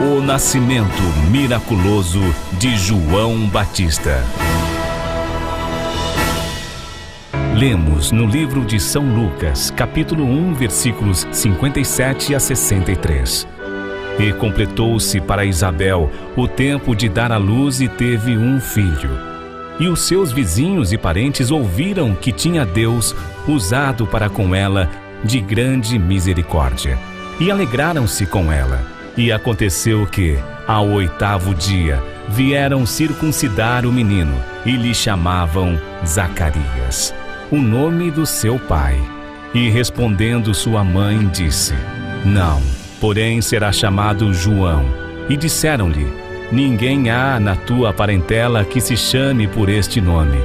O nascimento miraculoso de João Batista. Lemos no livro de São Lucas, capítulo 1, versículos 57 a 63. E completou-se para Isabel o tempo de dar à luz e teve um filho. E os seus vizinhos e parentes ouviram que tinha Deus usado para com ela de grande misericórdia, e alegraram-se com ela. E aconteceu que, ao 8º dia, vieram circuncidar o menino, e lhe chamavam Zacarias, o nome do seu pai. E respondendo sua mãe, disse: Não, porém será chamado João. E disseram-lhe: Ninguém há na tua parentela que se chame por este nome.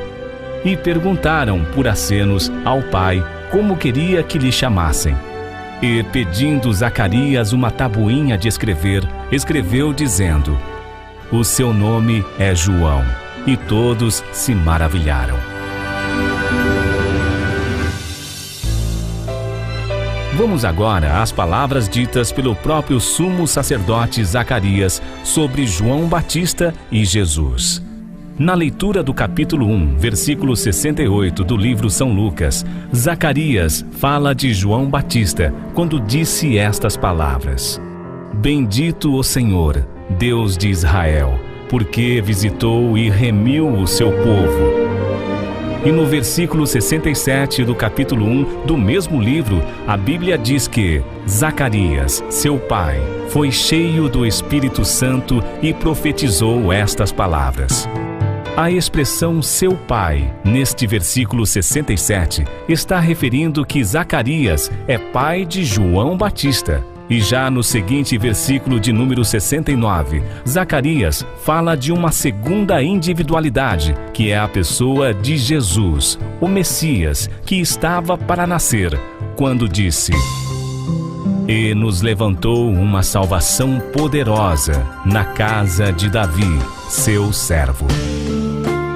E perguntaram por acenos ao pai como queria que lhe chamassem. E pedindo Zacarias uma tabuinha de escrever, escreveu dizendo: O seu nome é João. E todos se maravilharam. Vamos agora às palavras ditas pelo próprio sumo sacerdote Zacarias sobre João Batista e Jesus. Na leitura do capítulo 1, versículo 68 do livro São Lucas, Zacarias fala de João Batista quando disse estas palavras: Bendito o Senhor, Deus de Israel, porque visitou e remiu o seu povo. E no versículo 67 do capítulo 1 do mesmo livro, a Bíblia diz que Zacarias, seu pai, foi cheio do Espírito Santo e profetizou estas palavras. A expressão seu pai, neste versículo 67, está referindo que Zacarias é pai de João Batista. E já no seguinte versículo de número 69, Zacarias fala de uma segunda individualidade, que é a pessoa de Jesus, o Messias, que estava para nascer, quando disse: E nos levantou uma salvação poderosa na casa de Davi, seu servo.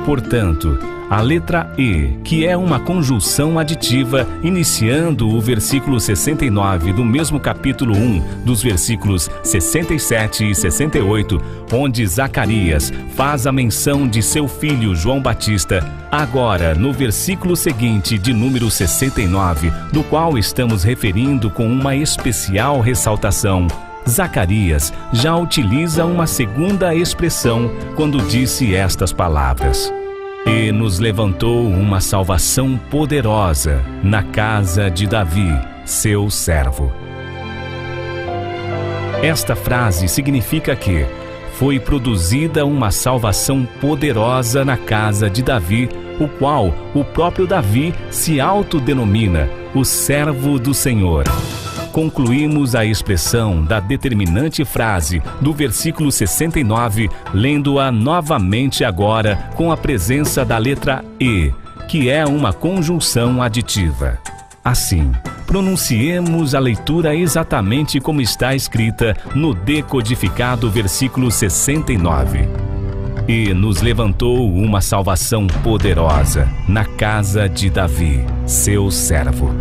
Portanto, a letra E, que é uma conjunção aditiva, iniciando o versículo 69 do mesmo capítulo 1, dos versículos 67 e 68, onde Zacarias faz a menção de seu filho João Batista, agora no versículo seguinte de número 69, do qual estamos referindo com uma especial ressaltação, Zacarias já utiliza uma segunda expressão quando disse estas palavras: E nos levantou uma salvação poderosa na casa de Davi, seu servo. Esta frase significa que foi produzida uma salvação poderosa na casa de Davi, o qual o próprio Davi se autodenomina o servo do Senhor. Concluímos a expressão da determinante frase do versículo 69, lendo-a novamente agora com a presença da letra E, que é uma conjunção aditiva. Assim, pronunciemos a leitura exatamente como está escrita no decodificado versículo 69. E nos levantou uma salvação poderosa na casa de Davi, seu servo.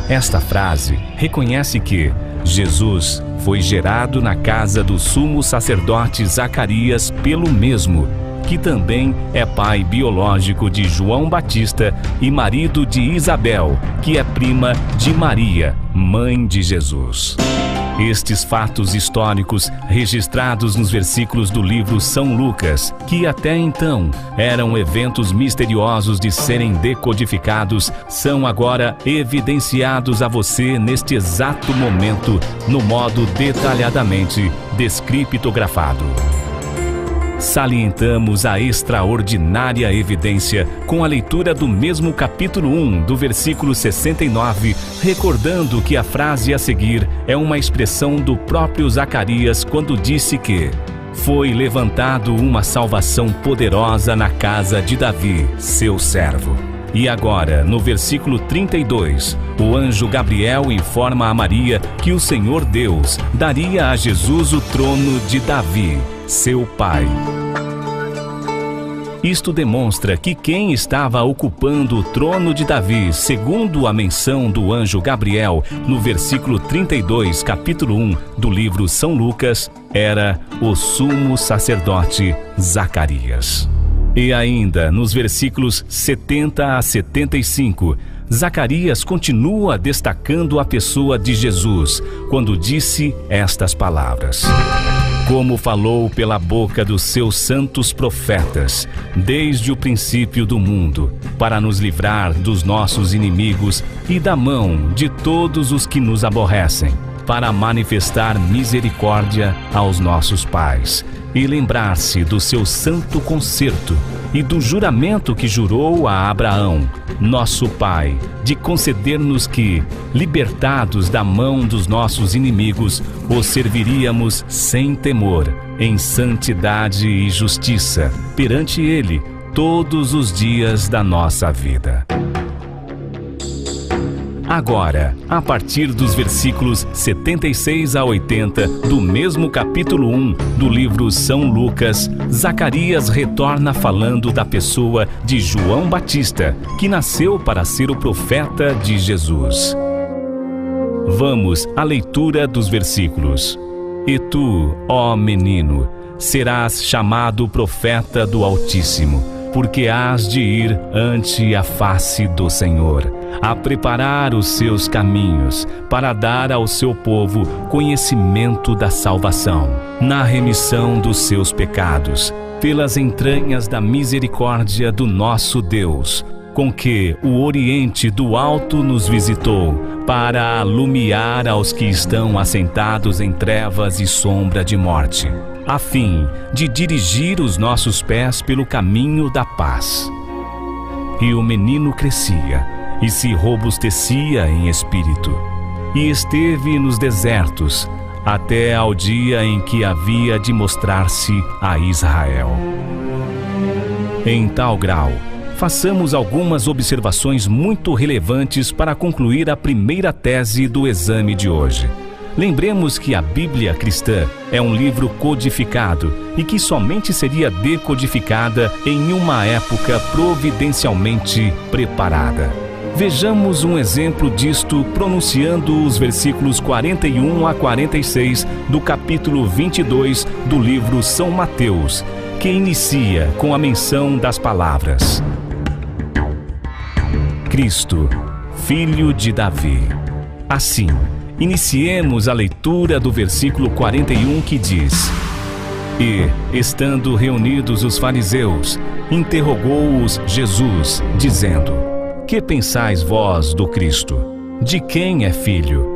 Esta frase reconhece que Jesus foi gerado na casa do sumo sacerdote Zacarias pelo mesmo, que também é pai biológico de João Batista e marido de Isabel, que é prima de Maria, mãe de Jesus. Estes fatos históricos, registrados nos versículos do livro São Lucas, que até então eram eventos misteriosos de serem decodificados, são agora evidenciados a você neste exato momento, no modo detalhadamente descriptografado. Salientamos a extraordinária evidência com a leitura do mesmo capítulo 1, do versículo 69, recordando que a frase a seguir é uma expressão do próprio Zacarias quando disse que foi levantado uma salvação poderosa na casa de Davi, seu servo. E agora, no versículo 32, o anjo Gabriel informa a Maria que o Senhor Deus daria a Jesus o trono de Davi, seu pai. Isto demonstra que quem estava ocupando o trono de Davi, segundo a menção do anjo Gabriel, no versículo 32, capítulo 1 do livro São Lucas, era o sumo sacerdote Zacarias. E ainda, nos versículos 70 a 75, Zacarias continua destacando a pessoa de Jesus, quando disse estas palavras: como falou pela boca dos seus santos profetas, desde o princípio do mundo, para nos livrar dos nossos inimigos e da mão de todos os que nos aborrecem, para manifestar misericórdia aos nossos pais, e lembrar-se do seu santo concerto e do juramento que jurou a Abraão, nosso pai, de conceder-nos que, libertados da mão dos nossos inimigos, os serviríamos sem temor, em santidade e justiça, perante ele, todos os dias da nossa vida. Agora, a partir dos versículos 76 a 80 do mesmo capítulo 1 do livro São Lucas, Zacarias retorna falando da pessoa de João Batista, que nasceu para ser o profeta de Jesus. Vamos à leitura dos versículos. E tu, ó menino, serás chamado profeta do Altíssimo, porque hás de ir ante a face do Senhor, a preparar os seus caminhos, para dar ao seu povo conhecimento da salvação, na remissão dos seus pecados, pelas entranhas da misericórdia do nosso Deus, com que o Oriente do Alto nos visitou, para alumiar aos que estão assentados em trevas e sombra de morte, a fim de dirigir os nossos pés pelo caminho da paz. E o menino crescia e se robustecia em espírito, e esteve nos desertos, até ao dia em que havia de mostrar-se a Israel. Em tal grau, façamos algumas observações muito relevantes para concluir a primeira tese do exame de hoje. Lembremos que a Bíblia cristã é um livro codificado e que somente seria decodificada em uma época providencialmente preparada. Vejamos um exemplo disto pronunciando os versículos 41 a 46 do capítulo 22 do livro São Mateus, que inicia com a menção das palavras: Cristo, filho de Davi. Assim, iniciemos a leitura do versículo 41 que diz: E, estando reunidos os fariseus, interrogou-os Jesus, dizendo: Que pensais vós do Cristo? De quem é filho?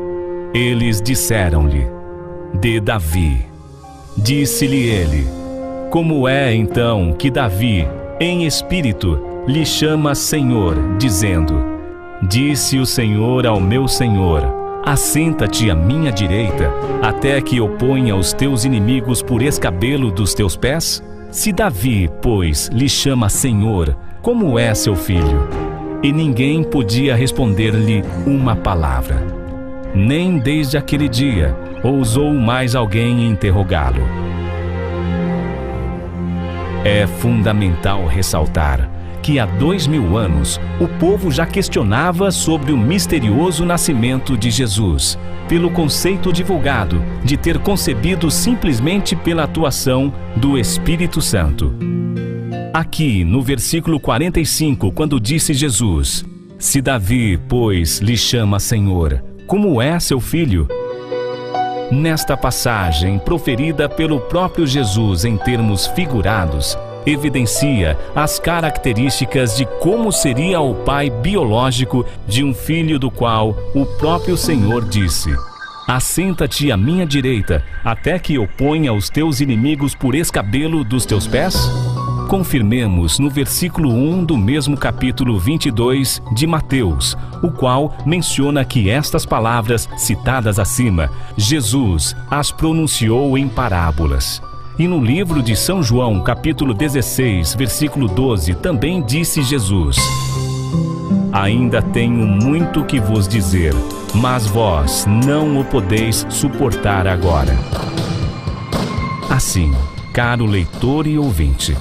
Eles disseram-lhe: De Davi. Disse-lhe ele: Como é então que Davi, em espírito, lhe chama Senhor, dizendo: Disse o Senhor ao meu Senhor: Assenta-te à minha direita, até que eu ponha os teus inimigos por escabelo dos teus pés? Se Davi, pois, lhe chama Senhor, como é seu filho? E ninguém podia responder-lhe uma palavra. Nem desde aquele dia ousou mais alguém interrogá-lo. É fundamental ressaltar que há 2000 anos o povo já questionava sobre o misterioso nascimento de Jesus, pelo conceito divulgado de ter concebido simplesmente pela atuação do Espírito Santo. Aqui, no versículo 45, quando disse Jesus: Se Davi, pois, lhe chama Senhor, como é seu filho? Nesta passagem, proferida pelo próprio Jesus em termos figurados, evidencia as características de como seria o pai biológico de um filho do qual o próprio Senhor disse: Assenta-te à minha direita, até que eu ponha os teus inimigos por escabelo dos teus pés? Confirmemos no versículo 1 do mesmo capítulo 22 de Mateus, o qual menciona que estas palavras citadas acima, Jesus as pronunciou em parábolas. E no livro de São João, capítulo 16, versículo 12, também disse Jesus: Ainda tenho muito que vos dizer, mas vós não o podeis suportar agora. Assim, caro leitor e ouvinte,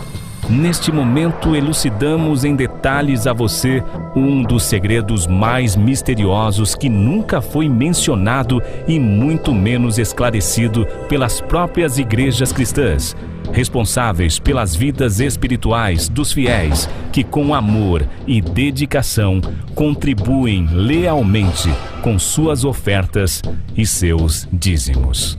Neste momento, elucidamos em detalhes a você um dos segredos mais misteriosos que nunca foi mencionado e muito menos esclarecido pelas próprias igrejas cristãs, responsáveis pelas vidas espirituais dos fiéis que, com amor e dedicação, contribuem lealmente com suas ofertas e seus dízimos.